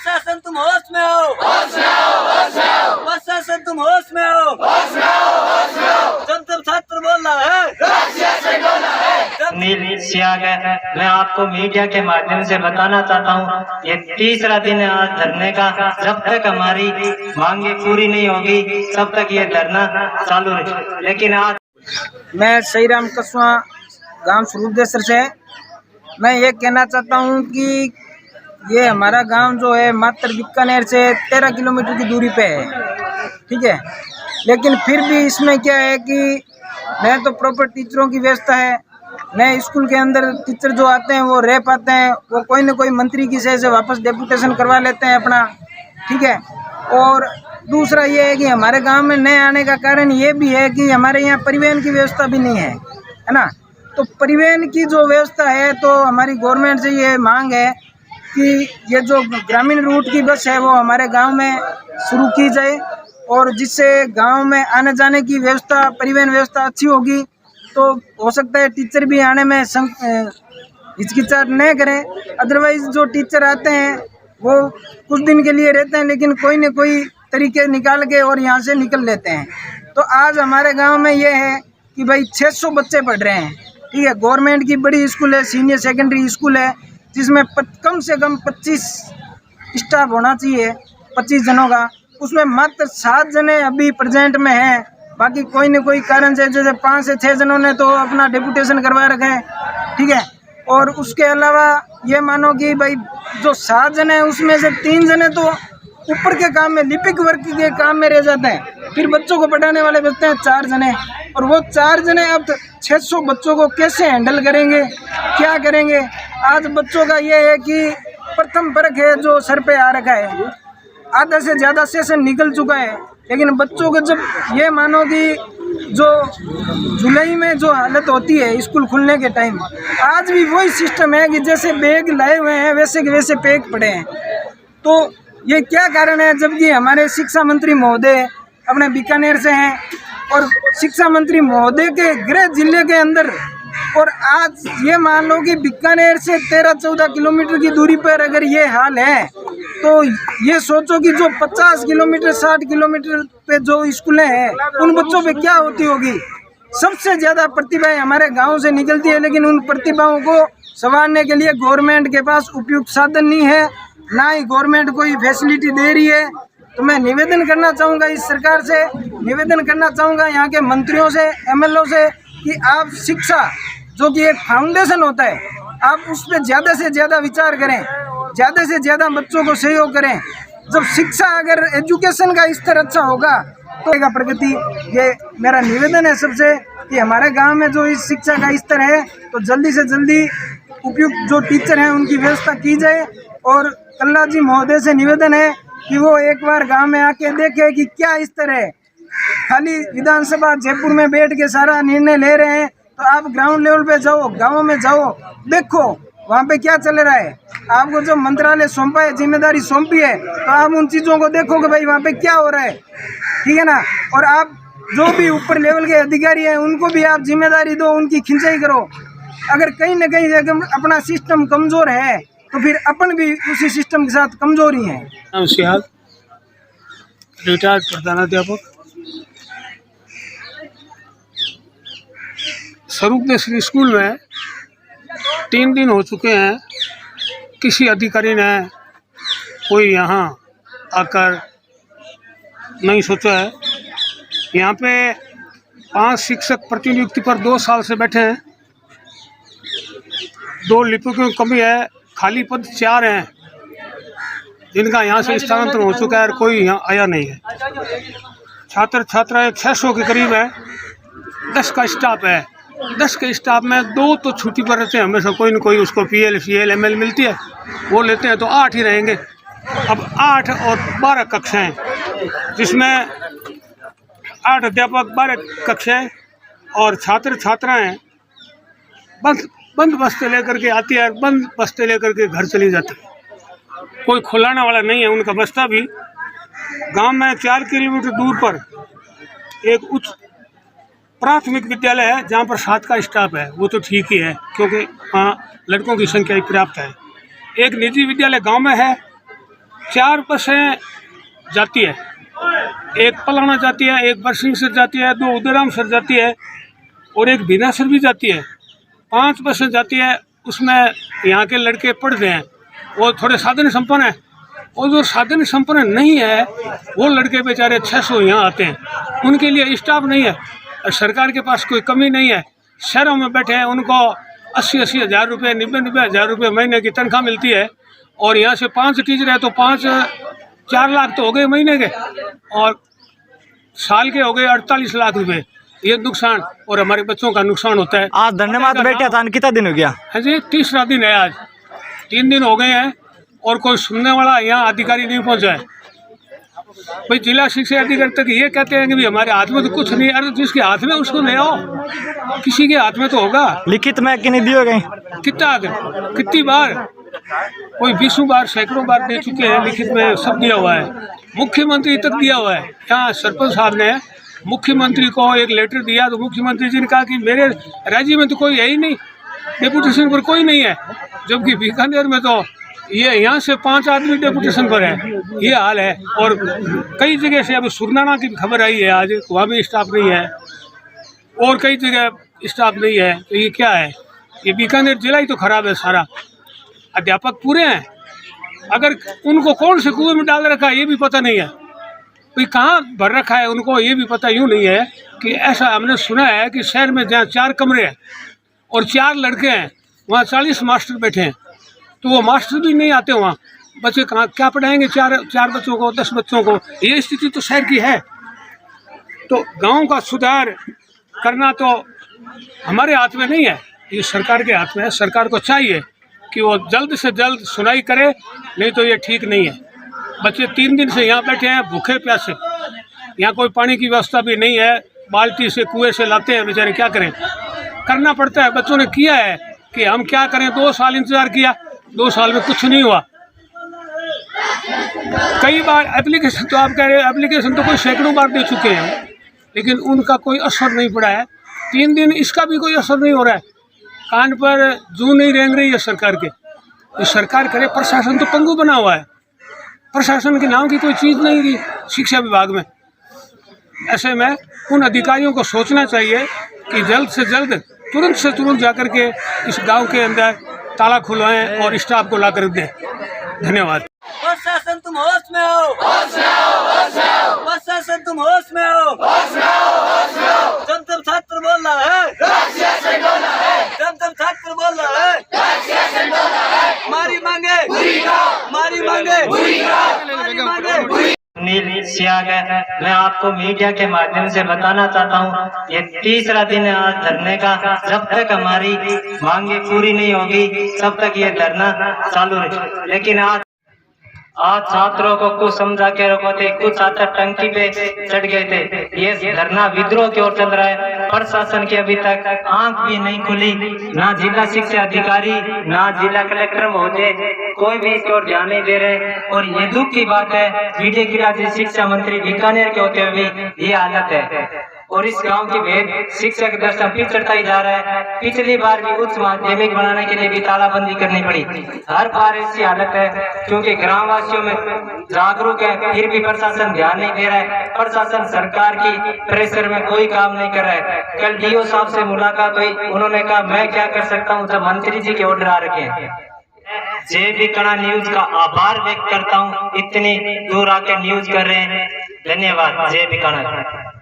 प्रशासन तुम होश में हो, प्रशासन तुम होश में हो। जब छात्र बोल रहा है मैं आपको मीडिया के माध्यम से बताना चाहता हूँ, ये तीसरा दिन है आज धरने का। जब तक हमारी मांगे पूरी नहीं होगी तब तक ये धरना चालू है। लेकिन आज मैं सही राम कसवा गांव स्वरूपदेसर से मैं ये कहना चाहता हूँ कि ये हमारा गांव जो है मात्र बीकानेर से 13 किलोमीटर की दूरी पे है, ठीक है। लेकिन फिर भी इसमें क्या है कि न तो प्रॉपर टीचरों की व्यवस्था है, न स्कूल के अंदर टीचर जो आते हैं वो रह पाते हैं, वो कोई न कोई मंत्री की सह से वापस डेपुटेशन करवा लेते हैं अपना, ठीक है। और दूसरा ये है कि हमारे गांव में नए आने का कारण ये भी है कि हमारे यहाँ परिवहन की व्यवस्था भी नहीं है ना। तो परिवहन की जो व्यवस्था है तो हमारी गवर्नमेंट से ये मांग है कि ये जो ग्रामीण रूट की बस है वो हमारे गांव में शुरू की जाए, और जिससे गांव में आने जाने की व्यवस्था, परिवहन व्यवस्था अच्छी होगी तो हो सकता है टीचर भी आने में हिचकिचाहट न करें। अदरवाइज जो टीचर आते हैं वो कुछ दिन के लिए रहते हैं लेकिन कोई न कोई तरीके निकाल के और यहाँ से निकल लेते हैं। तो आज हमारे गांव में ये है कि भाई 600 बच्चे पढ़ रहे हैं, ठीक है। गवर्नमेंट की बड़ी स्कूल है, सीनियर सेकेंडरी स्कूल है, जिसमें कम से कम 25 स्टाफ होना चाहिए, 25 जनों का। उसमें मात्र 7 जने अभी प्रेजेंट में हैं, बाकी कोई न कोई कारण से जैसे 5 से 6 जनों ने तो अपना डेपुटेशन करवा रखे हैं, ठीक है। और उसके अलावा ये मानो कि भाई जो 7 जने हैं उसमें से 3 जने तो ऊपर के काम में, लिपिक वर्क के काम में रह जाते हैं, फिर बच्चों को पढ़ाने वाले बचते हैं 4 जने। और वो 4 जने अब 600 बच्चों को कैसे हैंडल करेंगे, क्या करेंगे। आज बच्चों का ये है कि प्रथम वर्ग है जो सर पे आ रखा है, आधा से ज़्यादा सेशन निकल चुका है, लेकिन बच्चों को जब ये मानो कि जो जुलाई में जो हालत होती है स्कूल खुलने के टाइम, आज भी वही सिस्टम है कि जैसे बैग लाए हुए हैं वैसे के वैसे पैक पड़े हैं। तो ये क्या कारण है, जबकि हमारे शिक्षा मंत्री महोदय अपने बीकानेर से हैं और शिक्षा मंत्री महोदय के गृह जिले के अंदर, और आज ये मान लो कि बीकानेर से 13-14 किलोमीटर की दूरी पर अगर ये हाल है तो ये सोचो कि जो 50 किलोमीटर 60 किलोमीटर पे जो स्कूलें हैं उन बच्चों पे क्या होती होगी। सबसे ज़्यादा प्रतिभाएं हमारे गांव से निकलती है, लेकिन उन प्रतिभाओं को संवारने के लिए गवर्नमेंट के पास उपयुक्त साधन नहीं है, ना ही गवर्नमेंट कोई फैसिलिटी दे रही है। तो मैं निवेदन करना चाहूँगा इस सरकार से, निवेदन करना चाहूँगा यहाँ के मंत्रियों से, MLO से कि आप शिक्षा जो कि एक फाउंडेशन होता है, आप उस पर ज़्यादा से ज़्यादा विचार करें, ज़्यादा से ज़्यादा बच्चों को सहयोग करें। जब शिक्षा, अगर एजुकेशन का स्तर अच्छा होगा तो प्रगति। ये मेरा निवेदन है सबसे कि हमारे गांव में जो इस शिक्षा का स्तर है तो जल्दी से जल्दी उपयुक्त जो टीचर हैं उनकी व्यवस्था की जाए। और कल्ला जी महोदय से निवेदन है कि वो एक बार गांव में आके देखे कि क्या स्तर है। खाली विधानसभा जयपुर में बैठ के सारा निर्णय ले रहे हैं, तो आप ग्राउंड लेवल पे जाओ, गाँव में जाओ, देखो वहाँ पे क्या चल रहा है। आपको जो मंत्रालय सौंपा है, जिम्मेदारी सौंपी है, तो आप उन चीज़ों को देखो कि भाई वहाँ पे क्या हो रहा है, ठीक है ना। और आप जो भी ऊपर लेवल के अधिकारी हैं उनको भी आप जिम्मेदारी दो, उनकी खिंचाई करो। अगर कहीं ना कहीं अगर अपना सिस्टम कमज़ोर है तो फिर अपन भी उसी सिस्टम के साथ कमज़ोर ही हैं। रिटायर्ड प्रधानाध्यापक स्वरूपदेसर स्कूल में 3 दिन हो चुके हैं, किसी अधिकारी ने कोई यहाँ आकर नहीं सोचा है। यहाँ पे 5 शिक्षक प्रतिनियुक्ति पर 2 साल से बैठे हैं, 2 लिपिकों की कमी है, खाली पद 4 हैं जिनका यहाँ से स्थानांतरण हो चुका है और कोई यहाँ आया नहीं है। छात्र छात्राएँ 600 के करीब है, 10 का स्टाफ है, 10 के स्टाफ में 2 तो छुट्टी पर रहते हैं, हमेशा कोई न कोई उसको PL CL ML मिलती है, वो लेते हैं, तो 8 ही रहेंगे। अब 8 और 12 कक्षाएँ, जिसमें 8 अध्यापक 12 कक्षाएँ, और छात्र छात्राएँ बंद बस्ते लेकर के आती है, बंद बस्ते लेकर के घर चली जाती है। कोई खुलाने वाला नहीं है उनका बस्ता भी। गांव में 4 किलोमीटर दूर पर एक उच्च प्राथमिक विद्यालय है जहां पर 7 का स्टाफ है, वो तो ठीक ही है क्योंकि वहाँ लड़कों की संख्या ही पर्याप्त है। एक निजी विद्यालय गांव में है 4 बसें जाती है, एक पलाना जाती है, एक बरसिंहसर जाती है, 2 उदयरामसर जाती है और एक बीनासर भी जाती है। 5 बसें जाती है, उसमें यहाँ के लड़के पढ़ते हैं, वो थोड़े साधन संपन्न है, और जो साधन संपन्न नहीं है वो लड़के बेचारे 600 यहाँ आते हैं, उनके लिए स्टाफ नहीं है। सरकार के पास कोई कमी नहीं है, शहरों में बैठे हैं, उनको 80-80 हज़ार रुपये, 90-90 हज़ार रुपये महीने की तनख्वाह मिलती है, और यहाँ से 5 टीचर है तो 4 लाख तो हो गए महीने के, और साल के हो गए 48 लाख रुपए। ये नुकसान, और हमारे बच्चों का नुकसान होता है। आज धन्यवाद बैठा था, कितना दिन हो गया? हाँ जी, 30वां दिन है आज, 3 दिन हो गए हैं और कोई सुनने वाला यहाँ अधिकारी नहीं पहुँचा है। भाई जिला शिक्षा अधिकारी तक ये कहते हैं कि भाई हमारे हाथ में तो कुछ नहीं। अरे जिसके हाथ में उसको ले आओ, किसी के हाथ में तो होगा। लिखित में कि नहीं दिए गए? कितनी बार, कोई 20 बार, सैकड़ों बार दे चुके हैं, लिखित में सब दिया हुआ है, मुख्यमंत्री तक दिया हुआ है। यहाँ सरपंच साहब ने मुख्यमंत्री को एक लेटर दिया, तो मुख्यमंत्री जी ने कहा कि मेरे राज्य में तो कोई है ही नहीं, डेपुटेशन पर कोई नहीं है, जबकि बीकानेर में तो ये यहाँ से 5 आदमी डेपुटेशन पर है। ये हाल है, और कई जगह से, अब सुरनाना की खबर आई है आज, वहाँ भी स्टाफ नहीं है, और कई जगह स्टाफ नहीं है। तो ये क्या है? ये बीकानेर जिला ही तो खराब है सारा। अध्यापक पूरे हैं, अगर उनको कौन से कुएं में डाल रखा है ये भी पता नहीं है, कोई कहाँ भर रखा है उनको ये भी पता यूँ नहीं है। कि ऐसा हमने सुना है कि शहर में जहाँ 4 कमरे हैं और 4 लड़के हैं, वहाँ 40 मास्टर बैठे हैं, तो वो मास्टर भी नहीं आते वहाँ। बच्चे कहाँ क्या पढ़ाएंगे 4 बच्चों को, 10 बच्चों को? ये स्थिति तो शहर की है। तो गांव का सुधार करना तो हमारे हाथ में नहीं है, ये सरकार के हाथ में है। सरकार को चाहिए कि वो जल्द से जल्द सुनाई करे, नहीं तो ये ठीक नहीं है। बच्चे 3 दिन से यहाँ बैठे हैं भूखे प्यासे, यहाँ कोई पानी की व्यवस्था भी नहीं है, बाल्टी से कुएं से लाते हैं बेचारे, क्या करें, करना पड़ता है। बच्चों ने किया है कि हम क्या करें, 2 साल इंतजार किया, 2 साल में कुछ नहीं हुआ। कई बार एप्लीकेशन, तो आप कह रहे हैं एप्लीकेशन तो कोई सैकड़ों बार दे चुके हैं, लेकिन उनका कोई असर नहीं पड़ा है। 3 दिन इसका भी कोई असर नहीं हो रहा है, कान पर जू नहीं रेंग रही है सरकार के। तो सरकार करे, प्रशासन तो पंगु बना हुआ है, प्रशासन के नाम की कोई चीज़ नहीं रही शिक्षा विभाग में। ऐसे में उन अधिकारियों को सोचना चाहिए कि जल्द से जल्द, तुरंत से तुरंत जाकर के इस गांव के अंदर ताला खुलवाएं और स्टाफ को ला कर दें। धन्यवाद। प्रशासन तुम होश में हो, प्रशासन तुम होश में हो। जब छात्र बोल रहा है, जब छात्र बोल रहा है, मारी मांगे, मारी मांगे, मारी मांगे। नील सियाग है। मैं आपको मीडिया के माध्यम से बताना चाहता हूँ, ये 3रा दिन है आज धरने का। जब तक हमारी मांगे पूरी नहीं होगी तब तक ये धरना चालू रहे। लेकिन आज छात्रों को कुछ समझा के रखो थे, कुछ छात्र टंकी पे चढ़ गए थे। ये धरना विद्रोह की ओर चल रहा है। प्रशासन की अभी तक आंख भी नहीं खुली, ना जिला शिक्षा अधिकारी, ना जिला कलेक्टर महोदय, कोई भी इसकी ओर ध्यान नहीं दे रहे। और ये दुख की बात है, बीडे की राज्य शिक्षा मंत्री बीकानेर के होते हुए भी ये हालत है। और इस गांव की भेद शिक्षा के दर्शन पिछड़ता ही जा रहा है। पिछली बार भी उच्च माध्यमिक बनाने के लिए भी तालाबंदी करनी पड़ी। हर बार ऐसी हालत है, क्योंकि ग्रामवासियों में जागरूक है, फिर भी प्रशासन ध्यान नहीं दे रहा है। प्रशासन सरकार की प्रेशर में कोई काम नहीं कर रहा है। कल डीओ साहब से मुलाकात हुई, उन्होंने कहा मैं क्या कर सकता हूँ जब मंत्री जी के ऑर्डर आ रखे हैं। जय बीकानेर न्यूज का आभार व्यक्त करता हूँ, इतनी दूर आकर न्यूज कर रहे हैं। धन्यवाद। जय बीकानेर।